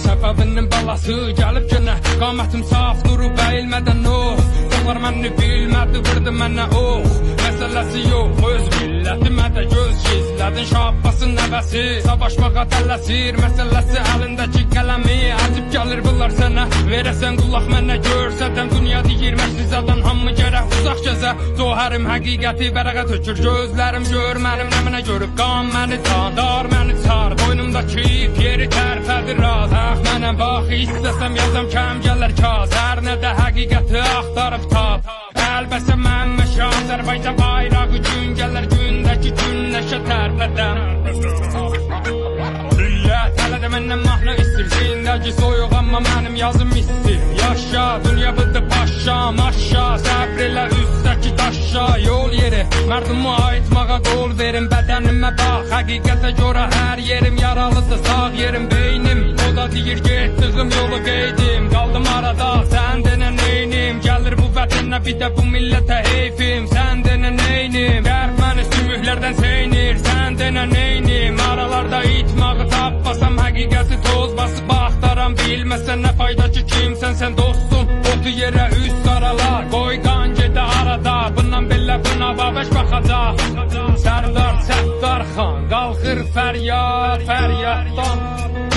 Səbəbinin balası gəlib günə, qamətim saf durub əyilmədən Dağlar məni bilmədi, vurdu mənə Məsələsi yox, öz millətimə də göz gizlədin Şabbasın nəvəsi, savaşmağa tələsir Məsələsi əlindəki qələmi Əcib gəlir bunlar sənə, verəsən qulaq mənə Görsədəm dünya deyir məşrizadan Hamı gərək uzaq gəzə, zohərim həqiqəti vərəqə tökür Gözlərim gör mənim nəminə görüb Qan məni dar məni çar Boynumdakı ip yeri tərpədir raz Mənəm bax, istəsəm yazam kəm gələr kaz Hər nədə həqiqəti axtarıb tap Əlbəsə mən məşə Azərbaycan bayrağı gün gələr Gündəki günləşə tərpədəm Hüyyət hələ də məndən mahnı istir Zindəki soyuq amma mənim yazım istir Yaşa, dünya bıdı paşa Maşa, səbr elə üstdəki daşa Yol yeri, mərdummu aytmağa qol verin Bədənimə bax, həqiqətə görə hər yerim Yaralıdır, sağ yerim, beynim O da deyir getdiyim yolu qeydim Qaldım arada, sən denə neynim Gəlir bu vətənə bir də bu millətə heyfim Sən denə neynim Qərb məni sümüklərdən seynir Sən denə neynim Aralarda itmağı tapmasam Həqiqəti toz basıb axtaram Bilməsən nə fayda ki kimsən sən dostum Otu yerə üst aralar Qoy qan gedə arada Bundan belə buna babəş baxacaq Sərdar Səttar xan Qalxır fəryad fəryaddan